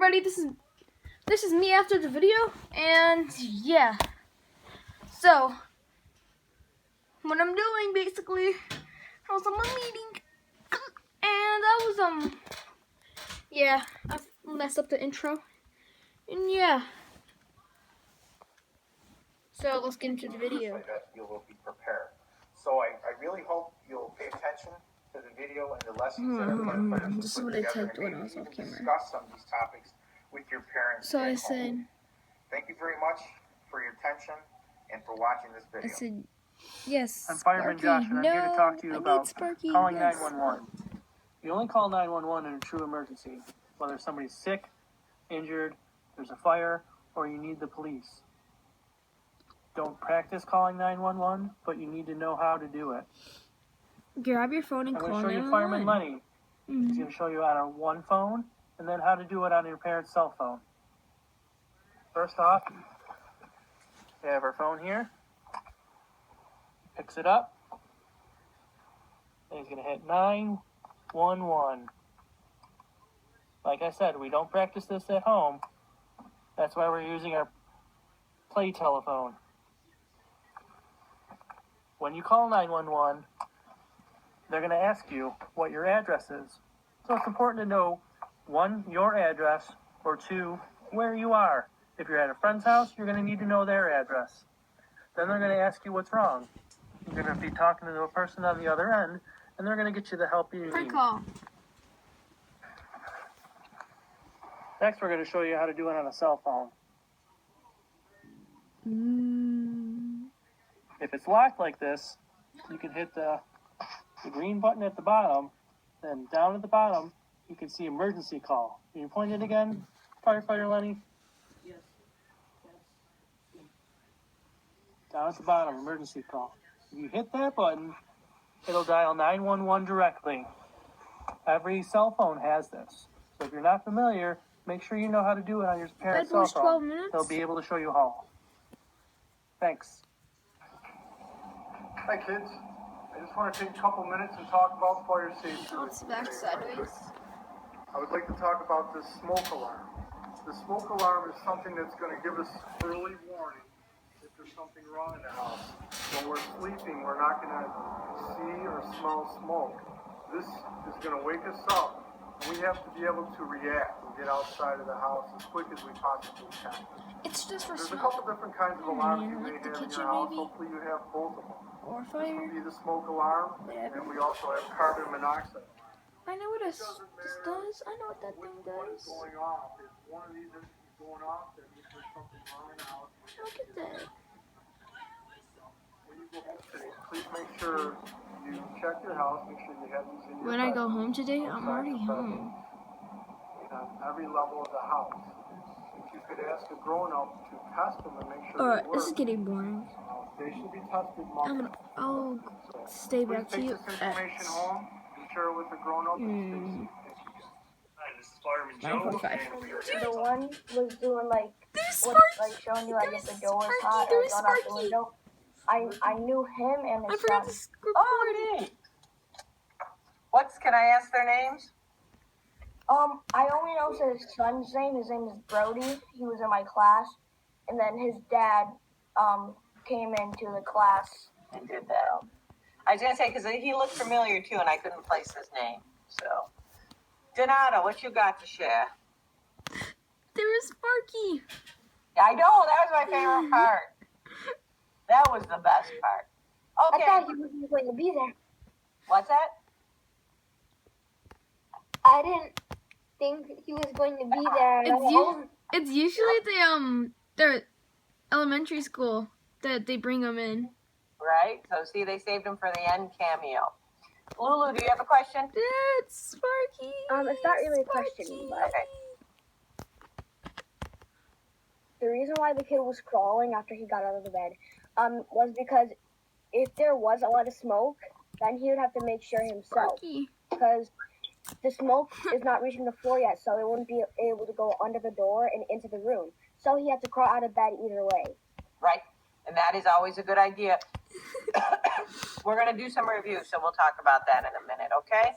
everybody, this is me after the video, and yeah. So what I'm doing basically, I was on my meeting, and yeah, I messed up the intro, and yeah. So let's get into the video. So that you will be prepared. So I really hope you'll pay attention to the video and the lessons that our firefighters This is what I typed when I was off camera. Discuss some of these topics with your parents. So I said, thank you very much for your attention and for watching this video. I said, yes. I'm Fireman Josh, and I'm here to talk to you about calling 911. You only call 911 in a true emergency, whether somebody's sick, injured, there's a fire, or you need the police. Don't practice calling 911, but you need to know how to do it. Grab your phone and I'm call going to show 911. you Fireman Lenny. He's going to show you on one phone, and then how to do it on your parents' cell phone. First off, we have our phone here. Picks it up. And he's going to hit 911. Like I said, we don't practice this at home. That's why we're using our play telephone. When you call 911, they're going to ask you what your address is. So it's important to know, 1, your address, or 2, where you are. If you're at a friend's house, you're going to need to know their address. Then they're going to ask you what's wrong. You're going to be talking to a person on the other end, and they're going to get you the help you need. Prank call. Next, we're going to show you how to do it on a cell phone. If it's locked like this, you can hit the green button at the bottom, then down at the bottom, you can see emergency call. Can you point it again, Firefighter Lenny? Yes. Down at the bottom, emergency call. If you hit that button, it'll dial 911 directly. Every cell phone has this. So if you're not familiar, make sure you know how to do it on your parents' cell phone. 12 minutes. They'll be able to show you how. Thanks. Hi kids, I just want to take a couple minutes and talk about fire safety. Oh, it's back sideways. I would like to talk about the smoke alarm. The smoke alarm is something that's going to give us early warning if there's something wrong in the house. When we're sleeping, we're not going to see or smell smoke. This is going to wake us up, and we have to be able to react and get outside of the house as quick as we possibly can. It's just for There's a smoke. couple different kinds of alarms you may Like the have in kitchen, your house. maybe? Hopefully you have both of them. Or This fire. would be the smoke alarm, and we also have carbon monoxide. I know what this does. I know what that thing What's does. going off? If one of these is going off, then there's something wrong in the house. Look at that. When you go home today, please make sure you check your house, make sure you have these in your When I go bedroom, home today, I'm outside already the home. bedroom, on every level of the house. If you could ask a grown-up to test them and make sure Alright, they this is work, getting boring. they should be tested monthly. I'll So, stay please back to take you this at information home and share it with the grown-up and stay safe. Hi, this is Fireman Joe. 9:45. The one was doing like, There's was, Sparky. like showing you like if the door was Sparky, hot there or is going out the Sparky. window. I knew him and I his forgot son. to record it. Can I ask their names? I only know his son's name. His name is Brody. He was in my class, and then his dad came into the class. And did that. I was gonna say, because he looked familiar too, and I couldn't place his name, so. Donato, what you got to share? There is Sparky. I know, that was my favorite part. That was the best part. I Okay, thought he wasn't going to be there. what's that? I didn't think he was going to be there. It's usually the elementary school that they bring them in. Right, so see, they saved him for the end cameo. Lulu, do you have a question? It's Sparky. It's not really a question, but Okay. the reason why the kid was crawling after he got out of the bed was because if there was a lot of smoke, then he would have to make sure himself, Sparky. because the smoke is not reaching the floor yet, so it wouldn't be able to go under the door and into the room. So he had to crawl out of bed either way. Right, and that is always a good idea. We're gonna do some reviews, so we'll talk about that in a minute, okay?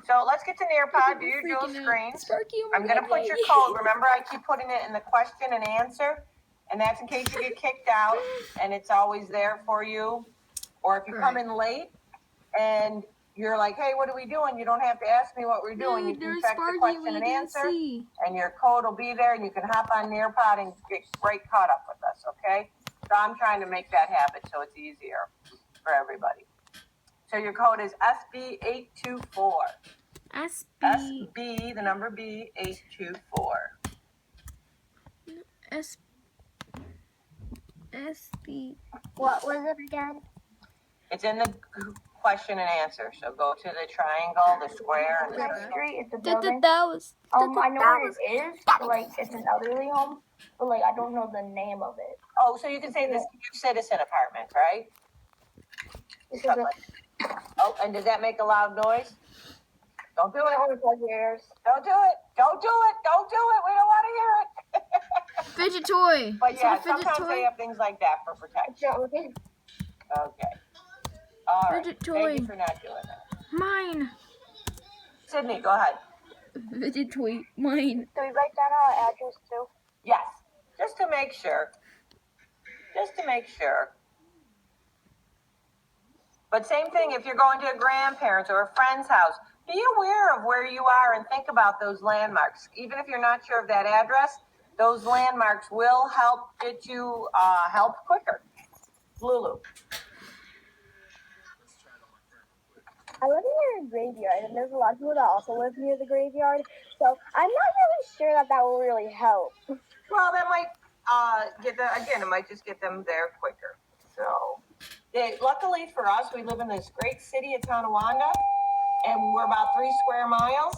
So let's get to Nearpod. Do your dual Freaking out. screens. Sparky, oh my I'm going to God, put your yay. code. Remember, I keep putting it in the question and answer, and that's in case you get kicked out, and it's always there for you. Or if you come in late and you're like, hey, what are we doing? You don't have to ask me what we're doing. You Dude, can there's check the Sparky question we and didn't answer, see. and your code will be there, and you can hop on Nearpod and get right caught up with us, okay? So I'm trying to make that happen so it's easier for everybody. So your code is SB824. SB, the number B, 824. SB. What was it again? It's in the question and answer. So go to the triangle, the square, and the Next circle. street is the That building. was. I know what it is. Like, it's an elderly home, but like, I don't know the name of it. Oh, so you can say the senior citizen apartment, right? This is a Oh, and does that make a loud noise? Don't do it. only plug your ears. Don't do it. Don't do it. Don't do it. We don't want to hear it. Fidget toy. But Is yeah, that a fidget sometimes toy? they have things like that for protection. It's not working. Okay. All right. Fidget Thank toy. you for not doing that. Mine. Sydney, go ahead. Fidget toy. Mine. Do we write down our address too? Yes. Just to make sure. Just to make sure. But same thing if you're going to a grandparent's or a friend's house. Be aware of where you are and think about those landmarks. Even if you're not sure of that address, those landmarks will help get you help quicker. Lulu. I live near a graveyard, and there's a lot of people that also live near the graveyard. So I'm not really sure that will really help. Well, that might get them, again, it might just get them there quicker. So, luckily for us, we live in this great city of Tonawanda, and we're about 3 square miles.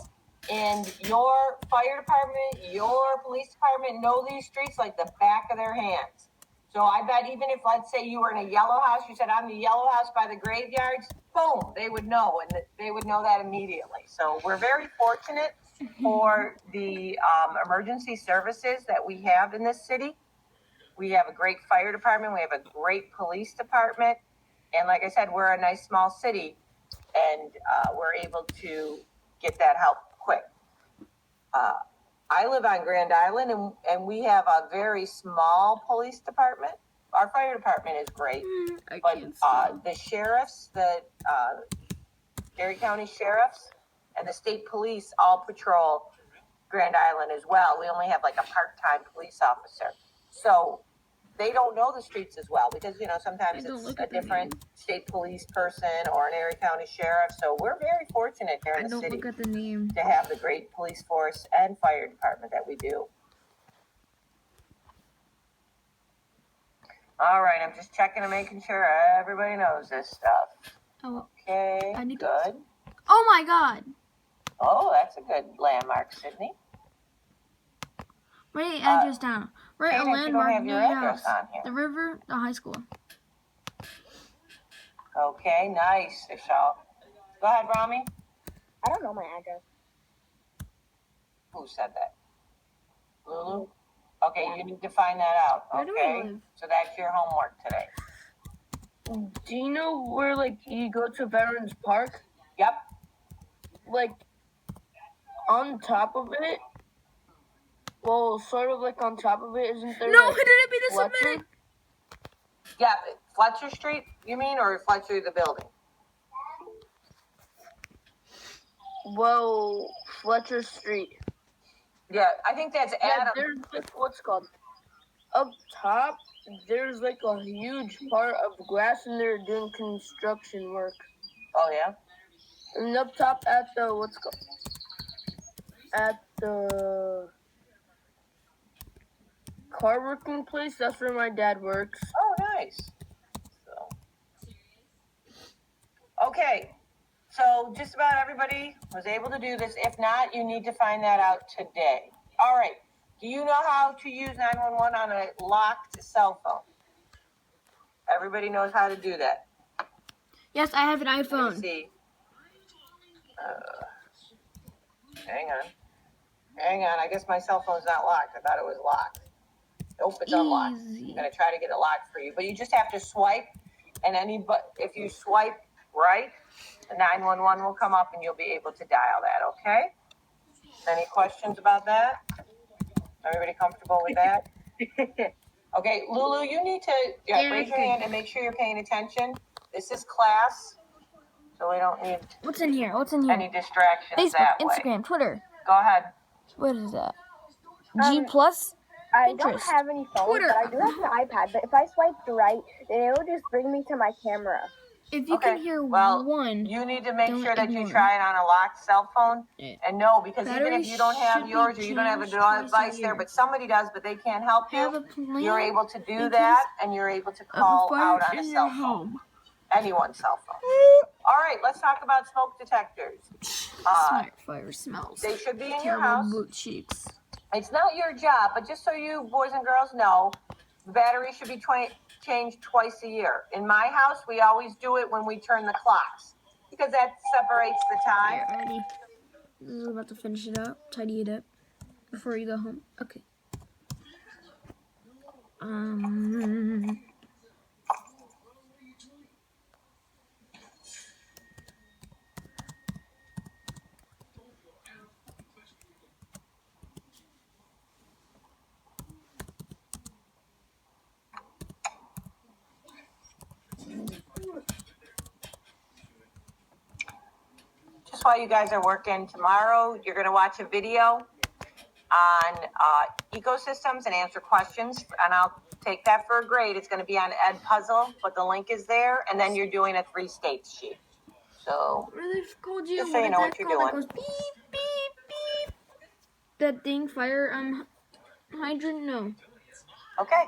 And your fire department, your police department know these streets like the back of their hands. So I bet even if, let's say, you were in a yellow house, you said, I'm the yellow house by the graveyards, boom, they would know, and they would know that immediately. So we're very fortunate for the emergency services that we have in this city. We have a great fire department. We have a great police department. And like I said, we're a nice small city, and we're able to get that help quick. I live on Grand Island, and we have a very small police department. Our fire department is great, but the sheriffs, the Erie County sheriffs, and the state police all patrol Grand Island as well. We only have like a part-time police officer. So they don't know the streets as well because, you know, sometimes it's a different state police person or an Erie County sheriff. So we're very fortunate here in the city Look at the name. to have the great police force and fire department that we do. All right, I'm just checking and making sure everybody knows this stuff. Oh, Okay, I need to- good. oh my God. Oh, that's a good landmark, Sydney. Write the address down. Write a Cadence, you don't landmark have near your your address house. on here. The river, the high school. Okay, nice, Vishal. Go ahead, Rami. I don't know my address. Who said that? Lulu? Okay, you need to find that out, Where do we okay? live? So that's your homework today. Do you know where, like, you go to Veterans Park? Yep. Like, on top of it, well, sort of like on top of it, isn't there, No, like, it didn't be the Fletcher? submitted. Yeah, Fletcher Street, you mean, or Fletcher the building? Well, Fletcher Street. Yeah, I think that's Yeah, Adam. there's, like, what's it called? Up top, there's, like, a huge part of grass, and they're doing construction work. Oh, yeah? And up top at the, what's it called? At the car working place, that's where my dad works. Oh, nice. So. Okay, so just about everybody was able to do this. If not, you need to find that out today. All right. Do you know how to use 911 on a locked cell phone? Everybody knows how to do that. Yes, I have an Let me iPhone. see. Hang on. Hang on. I guess my cell phone's not locked. I thought it was locked. Nope, it's unlocked. Easy. I'm gonna try to get it locked for you, but you just have to swipe, and if you swipe right, the 911 will come up and you'll be able to dial that, okay? Any questions about that? Everybody comfortable with that? Okay, Lulu, you need to raise your hand and make sure you're paying attention. This is class, so we don't need What's in here? What's in here? any distractions Facebook, that way. Instagram, Twitter. Go ahead. What is that? G Plus. I don't Pinterest, have any phones, Twitter. but I do have an iPad. But if I swiped right, then it would just bring me to my camera. If you Okay, can hear well, one, You need to make Don't sure that you ignore. try it on a locked cell phone. Yeah. And no, because even Battery if you don't have should yours be or you don't have a changed twice a device there, year. but somebody does, but they can't help have a you, plan. you're able to do in that case and you're able to of call fire out on a in cell your phone. home. Anyone's cell phone. All right, let's talk about smoke detectors. Smart fire smells. They should be in your Terrible house. boot cheeks. It's not your job, but just so you boys and girls know, the battery should be changed twice a year. In my house, we always do it when we turn the clocks because that separates the time. Here, already. This is about to finish it up, tidy it up before you go home. Okay. Just while you guys are working tomorrow, you're going to watch a video on ecosystems and answer questions, and I'll take that for a grade. It's going to be on Ed Puzzle, but the link is there, and then you're doing a 3 states sheet. So, What do they called you? Just so you What know is what that you're called? That doing. goes beep, beep, beep. That thing, fire, hydrant? No. okay.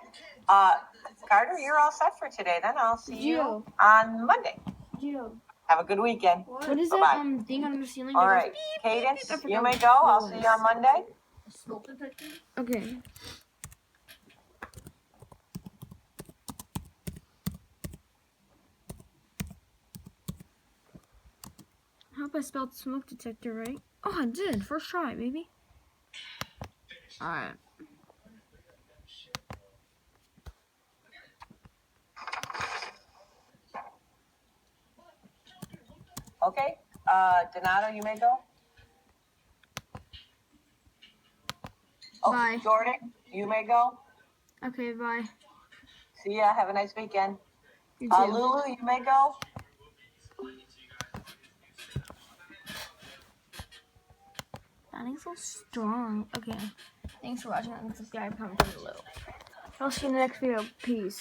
Carter, you're all set for today. Then I'll see you Gio. on Monday. Gio. Have a good weekend. What is Bye-bye. that thing on the ceiling? All that right, goes beep, beep, Cadence, beep? I you forgot may what go. I'll it see you on was. Monday. Okay. I hope I spelled smoke detector right. Oh, I did. First try, baby. Alright. Okay. Donato, you may go. Oh, Bye. Jordan, you may go. Okay, bye. See ya. Have a nice weekend. You too. Lulu, you may go. Sounding so strong. Okay. Thanks for watching and subscribe, comment down below. I'll see you in the next video. Peace.